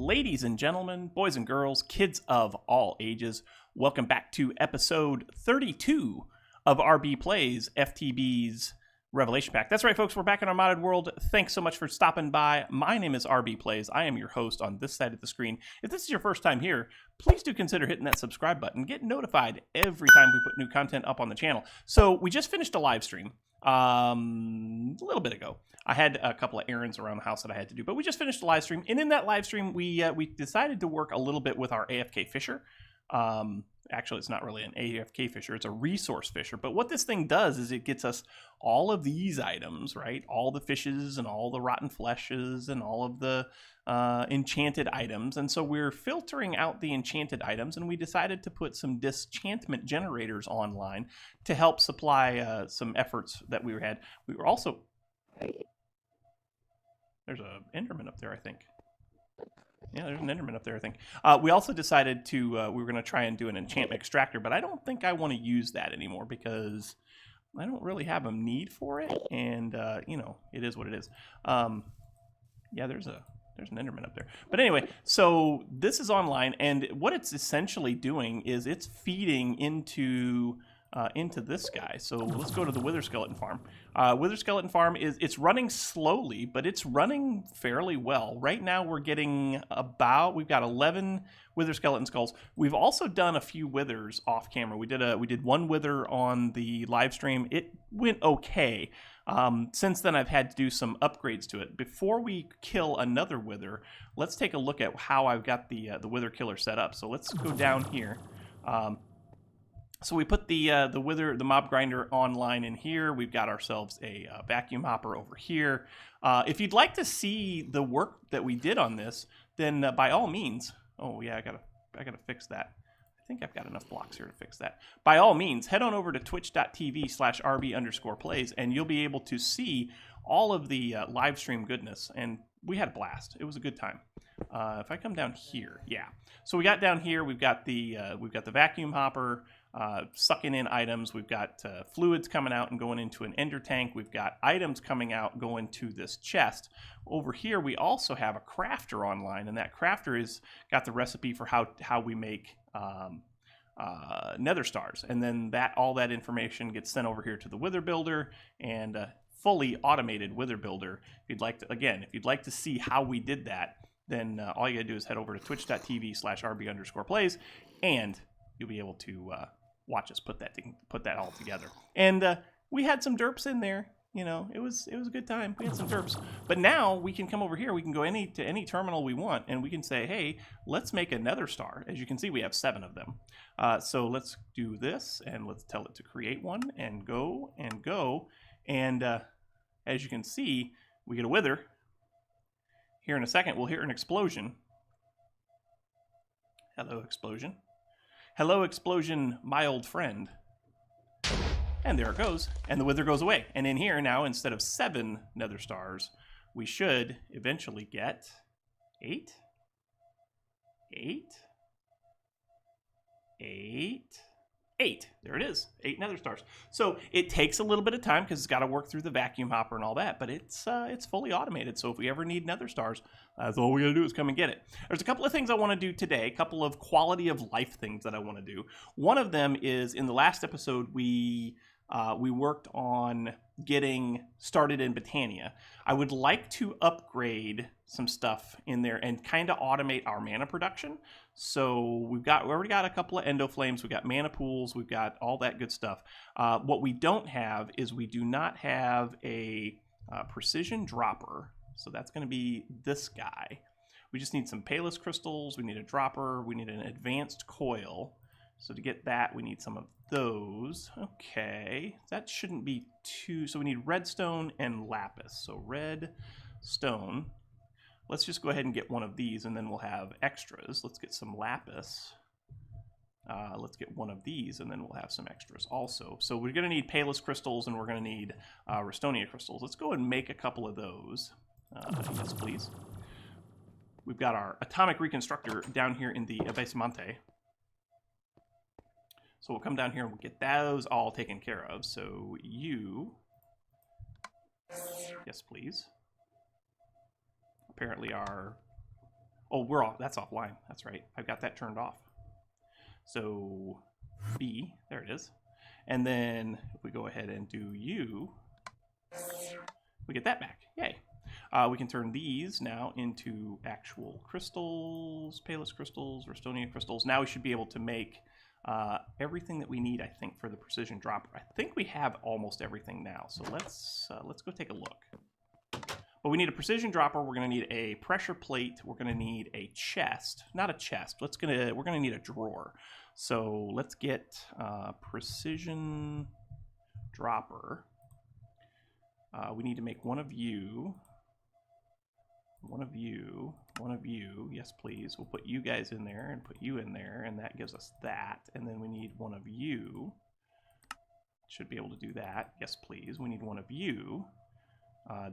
Ladies and gentlemen, boys and girls, kids of all ages, welcome back to episode 32 of rbPlays, FTB's Revelation Pack. That's right, folks, we're back in our modded world. Thanks so much for stopping by. My name is rbPlays. I am your host on this side of the screen. If this is your first time here, please do consider hitting that subscribe button. Get notified every time we put new content up on the channel. So we just finished a live stream a little bit ago. I had a couple of errands around the house that I had to do, but we just finished a live stream, and in that live stream, we decided to work a little bit with our AFK Fisher. Actually, it's not really an AFK Fisher, it's a resource fisher, but what this thing does is it gets us all of these items, right? All the fishes and all the rotten fleshes and all of the enchanted items, and so we're filtering out the enchanted items, and we decided to put some disenchantment generators online to help supply some efforts that we had. We were also... There's an Enderman up there, I think. Yeah, there's an Enderman up there, I think. We also decided to, we were going to try and do an Enchantment Extractor, but I don't think I want to use that anymore because I don't really have a need for it, and, you know, it is what it is. Yeah, there's an Enderman up there. But anyway, so this is online, and what it's essentially doing is it's feeding into this guy. So let's go to the Wither Skeleton Farm. Wither Skeleton Farm it's running slowly, but it's running fairly well. Right now we're getting we've got 11 Wither Skeleton Skulls. We've also done a few withers off camera. We did one wither on the live stream. It went okay. Since then I've had to do some upgrades to it. Before we kill another wither, let's take a look at how I've got the wither killer set up. So let's go down here. So we put the mob grinder online in here. We've got ourselves a vacuum hopper over here. If you'd like to see the work that we did on this, then by all means, oh yeah, I gotta fix that. I think I've got enough blocks here to fix that. By all means, head on over to twitch.tv/rb_plays, and you'll be able to see all of the live stream goodness. And we had a blast. It was a good time. If I come down here, yeah. So we got down here. We've got the vacuum hopper. Sucking in items. We've got fluids coming out and going into an ender tank. We've got items coming out going to this chest. Over here we also have a crafter online, and that crafter is got the recipe for how we make nether stars, and then all that information gets sent over here to the wither builder, and fully automated wither builder. If you'd like to see how we did that, then all you gotta do is head over to twitch.tv/rb_plays, and you'll be able to watch us put that all together. And we had some derps in there. You know, it was a good time. We had some derps. But now we can come over here. We can go to any terminal we want, and we can say, hey, let's make a nether star. As you can see, we have 7 of them. So let's do this, and let's tell it to create one, and go, and go. And as you can see, we get a wither. Here in a second, we'll hear an explosion. Hello, explosion. Hello, explosion, my old friend. And there it goes. And the wither goes away. And in here now, instead of 7 nether stars, we should eventually get 8. 8. 8. 8. There it is. 8 nether stars. So it takes a little bit of time because it's got to work through the vacuum hopper and all that, but it's fully automated. So if we ever need nether stars, that's all we got to do is come and get it. There's a couple of things I want to do today, a couple of quality of life things that I want to do. One of them is in the last episode we worked on getting started in Botania. I would like to upgrade some stuff in there and kind of automate our mana production. So we already got a couple of endo flames, we've got mana pools, we've got all that good stuff. What we don't have is we do not have a precision dropper. So that's going to be this guy. We just need some Palis crystals, we need a dropper, we need an advanced coil. So to get that, we need some of those. Okay, that shouldn't be too... So we need redstone and lapis. So redstone. Let's just go ahead and get one of these, and then we'll have extras. Let's get some lapis. Let's get one of these, and then we'll have some extras also. So we're going to need Palis crystals, and we're going to need Restonia crystals. Let's go and make a couple of those. Yes, please. We've got our atomic reconstructor down here in the basement. So we'll come down here and we'll get those all taken care of. So you... Yes, please. Apparently our... Oh, we're off. That's offline. That's right. I've got that turned off. So B, there it is. And then if we go ahead and do U, we get that back. Yay. We can turn these now into actual crystals, Palis crystals, Restonia crystals. Now we should be able to make everything that we need, I think, for the precision dropper. I think we have almost everything now. So let's go take a look. But we need a precision dropper. We're going to need a pressure plate. We're going to need a chest. Not a chest. We're going to need a drawer. So let's get precision dropper. We need to make one of you. One of you. One of you. Yes, please. We'll put you guys in there and put you in there, and that gives us that. And then we need one of you. Should be able to do that. Yes, please. We need one of you.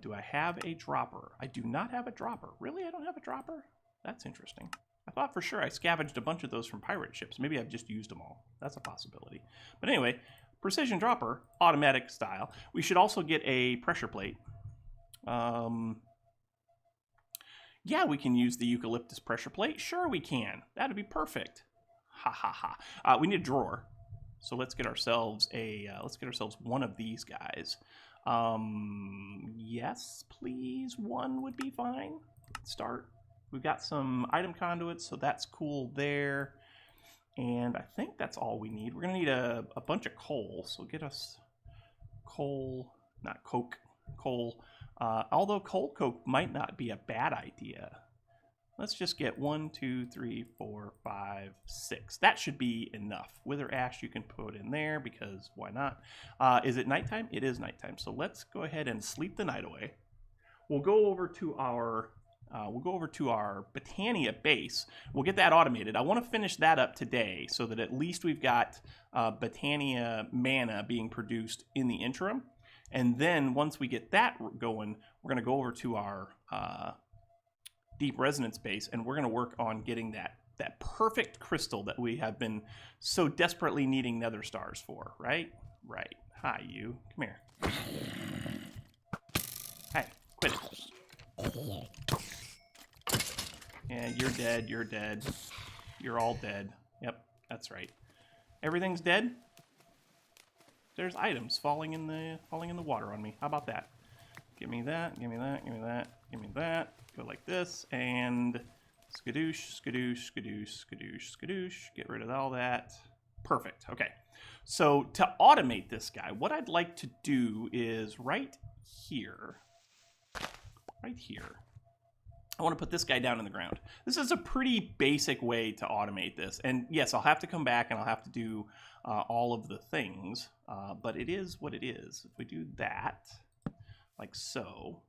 Do I have a dropper? I do not have a dropper. Really? I don't have a dropper? That's interesting. I thought for sure I scavenged a bunch of those from pirate ships. Maybe I've just used them all. That's a possibility. But anyway, precision dropper, automatic style. We should also get a pressure plate. Yeah, we can use the eucalyptus pressure plate. Sure we can. That'd be perfect. Ha ha ha. We need a drawer. So let's get ourselves one of these guys. Yes, please. One would be fine. Let's start. We've got some item conduits, so that's cool there. And I think that's all we need. We're going to need a bunch of coal, so get us coal, not coke, coal. Although coal coke might not be a bad idea. Let's just get 1, 2, 3, 4, 5, 6. That should be enough. Wither ash you can put in there because why not? Is it nighttime? It is nighttime. So let's go ahead and sleep the night away. We'll go over to our Botania base. We'll get that automated. I want to finish that up today so that at least we've got Botania mana being produced in the interim. And then once we get that going, we're going to go over to our deep resonance base, and we're going to work on getting that perfect crystal that we have been so desperately needing nether stars for, right? Right. Hi, you. Come here. Hey, quit it. Yeah, you're dead. You're dead. You're all dead. Yep, that's right. Everything's dead. There's items falling in the water on me. How about that? Give me that. Give me that. Give me that. Give me that. Go like this and skadoosh, skadoosh, skadoosh, skadoosh, skadoosh. Get rid of all that. Perfect. Okay. So to automate this guy, what I'd like to do is right here. I want to put this guy down in the ground. This is a pretty basic way to automate this. And yes, I'll have to come back and I'll have to do all of the things, but it is what it is. If we do that, like so,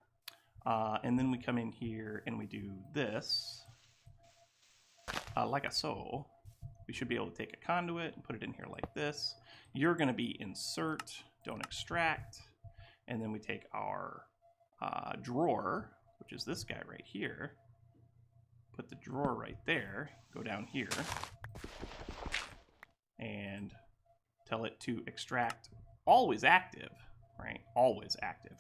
and then we come in here and we do this, like a so, we should be able to take a conduit and put it in here like this. You're going to be insert, don't extract, and then we take our drawer, which is this guy right here, put the drawer right there, go down here, and tell it to extract always active, right? Always active.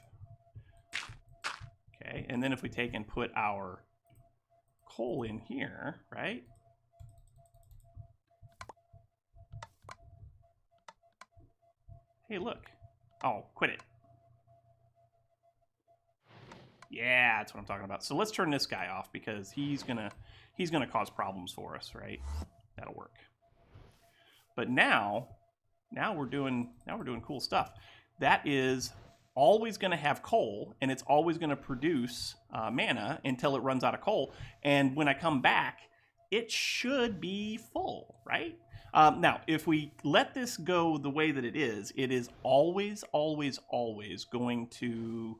Okay, and then if we take and put our coal in here, right? Hey, look. Oh, quit it. Yeah, that's what I'm talking about. So let's turn this guy off because he's gonna cause problems for us, right? That'll work. But now we're doing cool stuff. That is always going to have coal, and it's always going to produce mana until it runs out of coal. And when I come back, it should be full, right? Now, if we let this go the way that it is always, always, always going to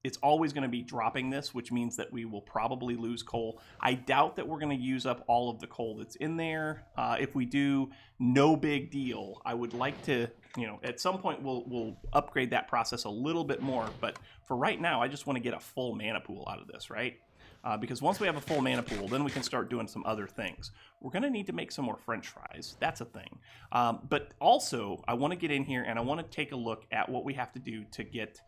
it's always going to be dropping this, which means that we will probably lose coal. I doubt that we're going to use up all of the coal that's in there. If we do, no big deal. I would like to, at some point we'll upgrade that process a little bit more. But for right now, I just want to get a full mana pool out of this, right? because once we have a full mana pool, then we can start doing some other things. We're going to need to make some more French fries. That's a thing. But also, I want to get in here and I want to take a look at what we have to do to get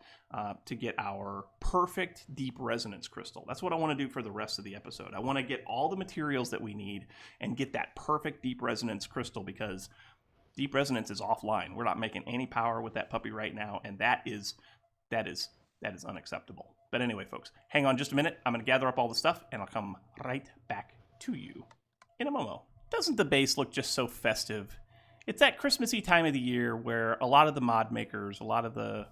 our perfect deep resonance crystal. That's what I want to do for the rest of the episode. I want to get all the materials that we need and get that perfect deep resonance crystal, because deep resonance is offline. We're not making any power with that puppy right now, and that is unacceptable. But anyway, folks, hang on just a minute. I'm going to gather up all the stuff, and I'll come right back to you in a moment. Doesn't the base look just so festive? It's that Christmassy time of the year where a lot of the mod makers, a lot of the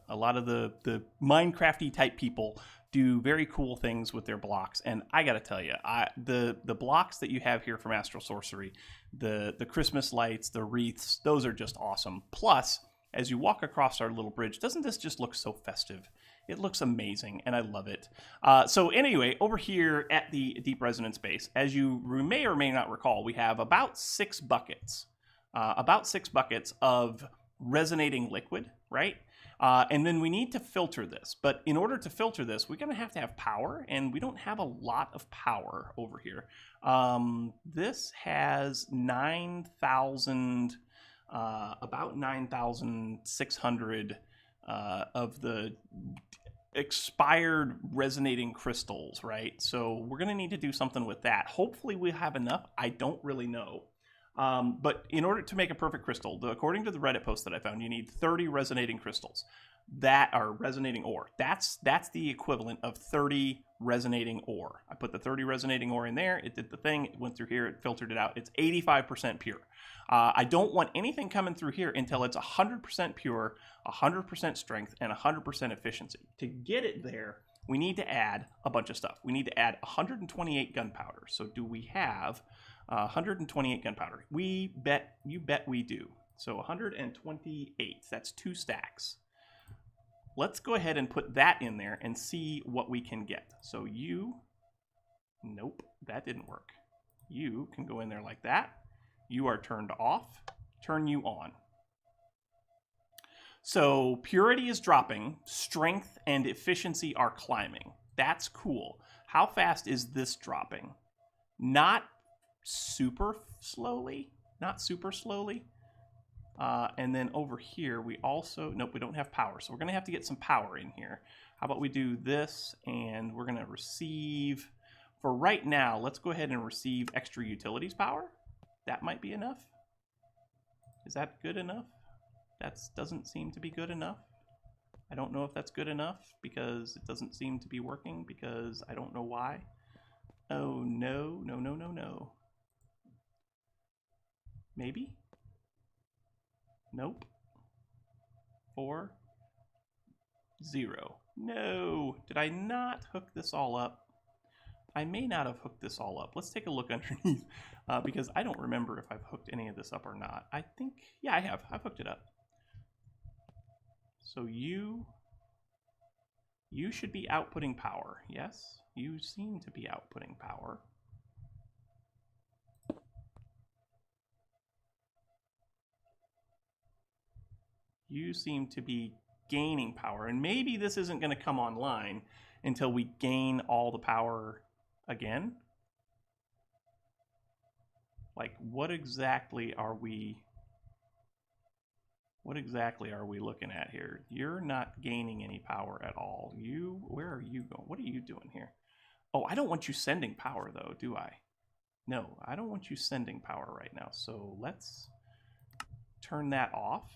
Minecrafty type people do very cool things with their blocks. And I got to tell you, the blocks that you have here from Astral Sorcery, the Christmas lights, the wreaths, those are just awesome. Plus, as you walk across our little bridge, doesn't this just look so festive? It looks amazing, and I love it. So anyway, over here at the Deep Resonance base, as you may or may not recall, we have about 6 buckets. Of resonating liquid, right? And then we need to filter this. But in order to filter this, we're going to have power, and we don't have a lot of power over here. This has 9,000, about 9,600 of the expired resonating crystals, right? So we're going to need to do something with that. Hopefully we have enough. I don't really know. But in order to make a perfect crystal, according to the Reddit post that I found, you need 30 resonating crystals that are resonating ore. That's the equivalent of 30 resonating ore. I put the 30 resonating ore in there. It did the thing. It went through here. It filtered it out. It's 85% pure. I don't want anything coming through here until it's 100% pure, 100% strength, and 100% efficiency. To get it there, we need to add a bunch of stuff. We need to add 128 gunpowder. So do we have 128 gunpowder? You bet we do. So 128, that's 2 stacks. Let's go ahead and put that in there and see what we can get. So nope, that didn't work. You can go in there like that. You are turned off, turn you on. So purity is dropping, strength and efficiency are climbing. That's cool. How fast is this dropping? Not super slowly. And then over here, nope, we don't have power. So we're going to have to get some power in here. How about we do this, and we're going to receive, for right now, let's go ahead and receive extra utilities power. That might be enough. Is that good enough? That doesn't seem to be good enough. I don't know if that's good enough because it doesn't seem to be working, because I don't know why. Oh, no. Maybe? Nope. 4, 0. No. Did I not hook this all up? I may not have hooked this all up. Let's take a look underneath, because I don't remember if I've hooked any of this up or not. I think, yeah, I have. I've hooked it up. So you should be outputting power. Yes, you seem to be outputting power. You seem to be gaining power, and maybe this isn't going to come online until we gain all the power again. Like, what exactly are we looking at here? You're not gaining any power at all. Where are you going? What are you doing here? Oh, I don't want you sending power though, do I? No, I don't want you sending power right now. So let's turn that off.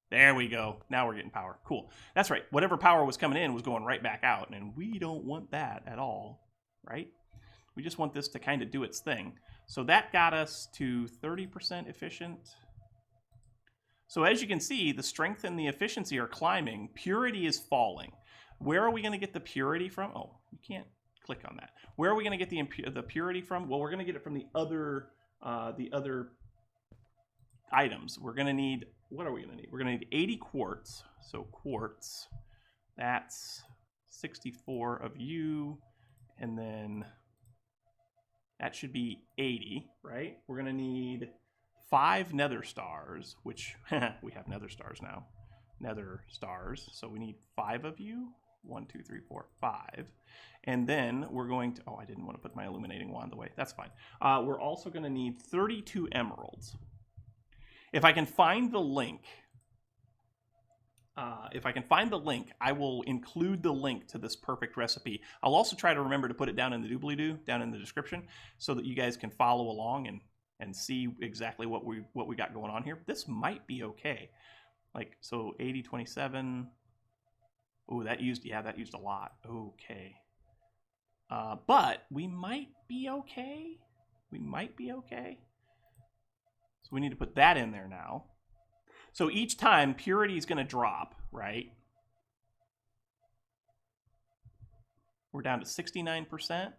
There we go. Now we're getting power. Cool. That's right. Whatever power was coming in was going right back out, and we don't want that at all, right? We just want this to kind of do its thing. So that got us to 30% efficient. So as you can see, the strength and the efficiency are climbing. Purity is falling. Where are we going to get the purity from? Oh, you can't click on that. Where are we going to get the purity from? Well, we're going to get it from the other items. We're going to need, what are we going to need? We're going to need 80 quartz. So quartz, that's 64 of you, and then that should be 80, right? We're going to need 5 nether stars, which we have nether stars now. Nether stars, so we need 5 of you. 1, 2, 3, 4, 5. And then we're going to, oh, I didn't want to put my illuminating wand away. That's fine. We're also going to need 32 emeralds. If I can find the link, I will include the link to this perfect recipe. I'll also try to remember to put it down in the doobly-doo, down in the description, so that you guys can follow along and see exactly what we got going on here. This might be okay. Like, so 80, 27. Oh, that used a lot. Okay. But we might be okay. We might be okay. So we need to put that in there now. So each time, purity is going to drop, right? We're down to 69%,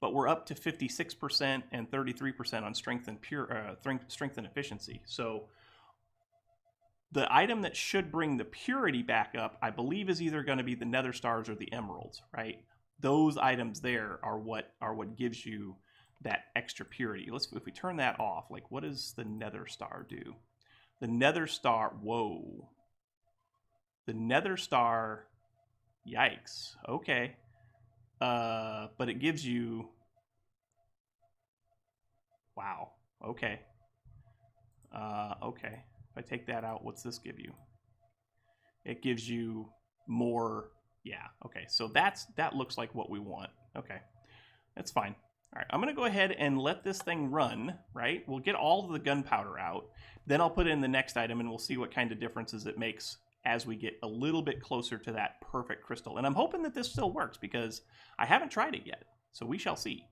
but we're up to 56% and 33% on strength and efficiency. So the item that should bring the purity back up, I believe, is either going to be the nether stars or the emeralds, right? Those items there are what gives you that extra purity. If we turn that off, like, what does the nether star do? The nether star, whoa. The nether star, yikes. Okay. But it gives you, wow. Okay. Okay. If I take that out, what's this give you? It gives you more, yeah. Okay, so that looks like what we want. Okay, that's fine. All right, I'm going to go ahead and let this thing run, right? We'll get all of the gunpowder out. Then I'll put in the next item, and we'll see what kind of differences it makes as we get a little bit closer to that perfect crystal. And I'm hoping that this still works, because I haven't tried it yet. So we shall see.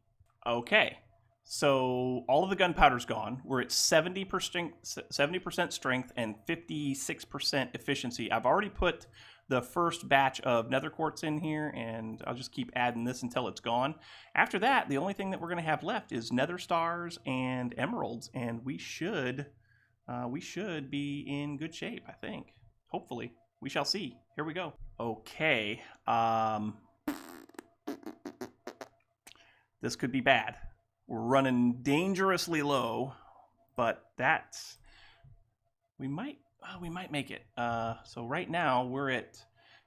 Okay, so all of the gunpowder's gone. We're at 70% strength and 56% efficiency. I've already put the first batch of nether quartz in here, and I'll just keep adding this until it's gone. After that, the only thing that we're going to have left is nether stars and emeralds, and we should be in good shape, I think. Hopefully. We shall see. Here we go. Okay. This could be bad. We're running dangerously low, but we might make it. So right now we're at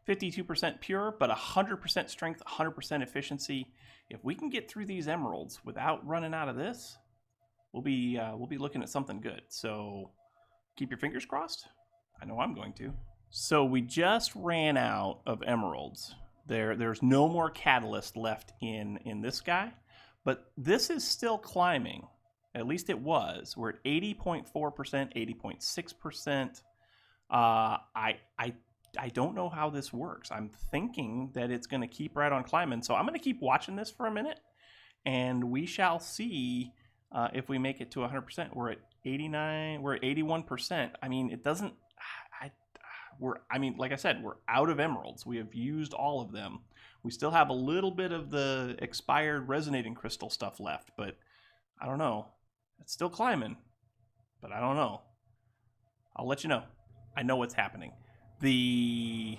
52% pure, but 100% strength, 100% efficiency. If we can get through these emeralds without running out of this, we'll be looking at something good. So keep your fingers crossed. I know I'm going to. So we just ran out of emeralds. There's no more catalyst left in this guy, but this is still climbing. At least it was. We're at 80.4%, 80.6%. I don't know how this works. I'm thinking that it's going to keep right on climbing. So I'm going to keep watching this for a minute, and we shall see if we make it to 100%. We're at 89. We're at 81%. I mean, it doesn't. Like I said, we're out of emeralds. We have used all of them. We still have a little bit of the expired resonating crystal stuff left, but I don't know. It's still climbing, but I don't know. I'll let you know. I know what's happening. It's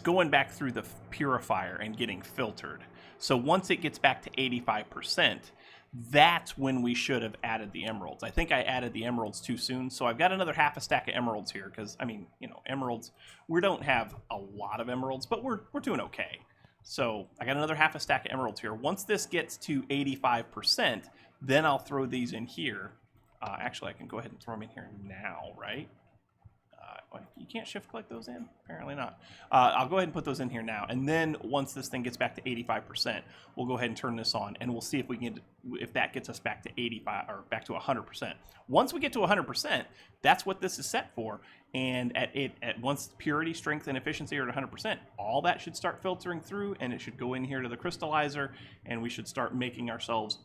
going back through the purifier and getting filtered. So once it gets back to 85%, that's when we should have added the emeralds. I think I added the emeralds too soon, so I've got another half a stack of emeralds here, because, I mean, you know, emeralds, we don't have a lot of emeralds, but we're doing okay. So I got another half a stack of emeralds here. Once this gets to 85%, then I'll throw these in here. Actually, I can go ahead and throw them in here now, right? You can't shift click those in? Apparently not. I'll go ahead and put those in here now. And then once this thing gets back to 85%, we'll go ahead and turn this on, and we'll see if that gets us back to 85 or back to 100%. Once we get to 100%, that's what this is set for. And at once purity, strength, and efficiency are at 100%, all that should start filtering through, and it should go in here to the crystallizer, and we should start making ourselves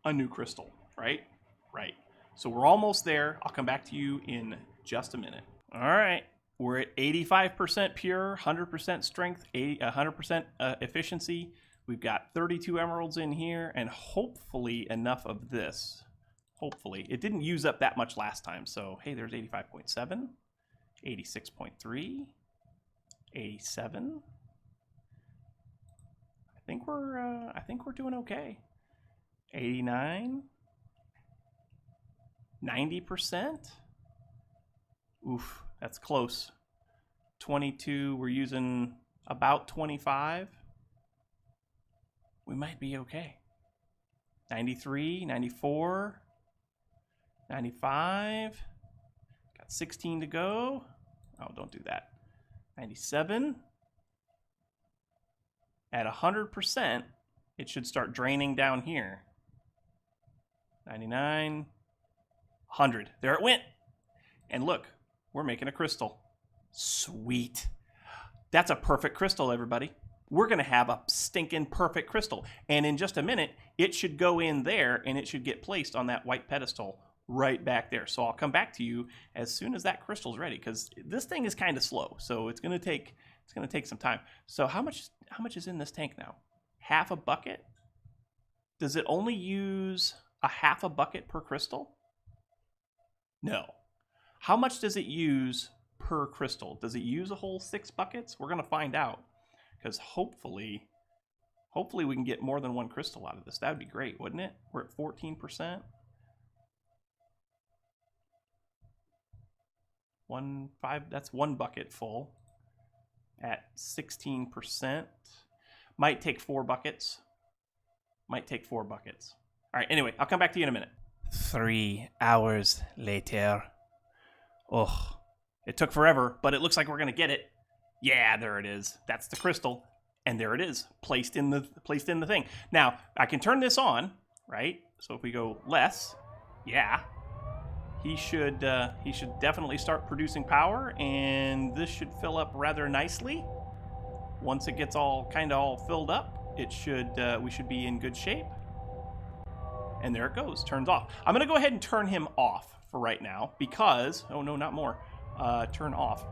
a new crystal, right? Right. So we're almost there. I'll come back to you in just a minute. All right. We're at 85% pure, 100% strength, 100% efficiency. We've got 32 emeralds in here, and hopefully enough of this. Hopefully. It didn't use up that much last time, so hey, there's 85.7, 86.3, 87. I think we're doing okay. 89, 90%. Oof, that's close. 22. We're using about 25. We might be okay. 93, 94, 95. Got 16 to go. Oh, don't do that. 97. At 100%, it should start draining down here. 99. 100. There it went. And look, we're making a crystal. Sweet. That's a perfect crystal, everybody. We're going to have a stinking perfect crystal. And in just a minute, it should go in there and it should get placed on that white pedestal right back there. So I'll come back to you as soon as that crystal's ready, because this thing is kind of slow. So it's going to take some time. So how much is in this tank now? Half a bucket? Does it only use a half a bucket per crystal? No. How much does it use per crystal? Does it use a whole 6 buckets? We're going to find out, because hopefully we can get more than one crystal out of this. That would be great, wouldn't it? We're at 14%. 1.5, that's 1 bucket full at 16%. Might take 4 buckets. Might take 4 buckets. All right, anyway, I'll come back to you in a minute. 3 hours later. Oh, it took forever, but it looks like we're going to get it. Yeah, there it is. That's the crystal. And there it is, placed in the thing. Now, I can turn this on, right? So if we go less, yeah, he should definitely start producing power, and this should fill up rather nicely. Once it gets all filled up, it should we should be in good shape. And there it goes, turns off. I'm gonna go ahead and turn him off for right now because, oh no, not more. Turn off.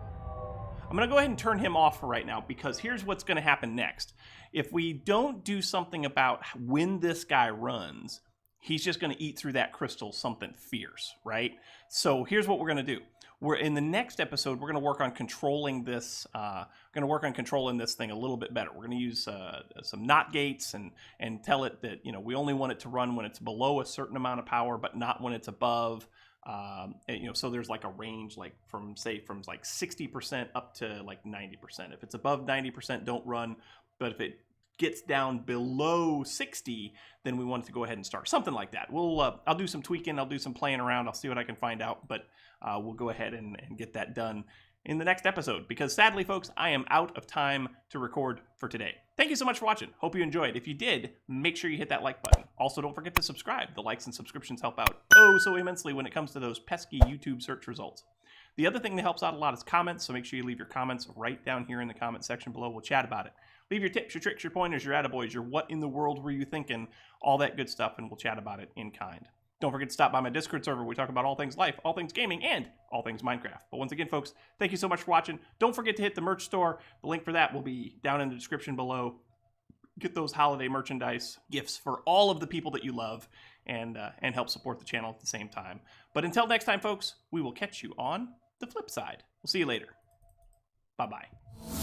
I'm gonna go ahead and turn him off for right now because here's what's gonna happen next. If we don't do something about when this guy runs, he's just gonna eat through that crystal something fierce, right? So here's what we're gonna do. We're in the next episode, we're gonna work on controlling this. Thing a little bit better. We're gonna use some not gates and tell it that we only want it to run when it's below a certain amount of power, but not when it's above. So there's like a range, like from like 60% up to like 90%. If it's above 90%, don't run. But if it gets down below 60, then we want it to go ahead and start. Something like that. I'll do some tweaking. I'll do some playing around. I'll see what I can find out. But we'll go ahead and get that done in the next episode, because sadly, folks, I am out of time to record for today. Thank you so much for watching. Hope you enjoyed. If you did, make sure you hit that like button. Also, don't forget to subscribe. The likes and subscriptions help out oh so immensely when it comes to those pesky YouTube search results. The other thing that helps out a lot is comments, so make sure you leave your comments right down here in the comment section below. We'll chat about it. Leave your tips, your tricks, your pointers, your attaboys, your what in the world were you thinking, all that good stuff, and we'll chat about it in kind. Don't forget to stop by my Discord server. We talk about all things life, all things gaming, and all things Minecraft. But once again, folks, thank you so much for watching. Don't forget to hit the merch store. The link for that will be down in the description below. Get those holiday merchandise gifts for all of the people that you love, and help support the channel at the same time. But until next time, folks, we will catch you on the flip side. We'll see you later. Bye-bye.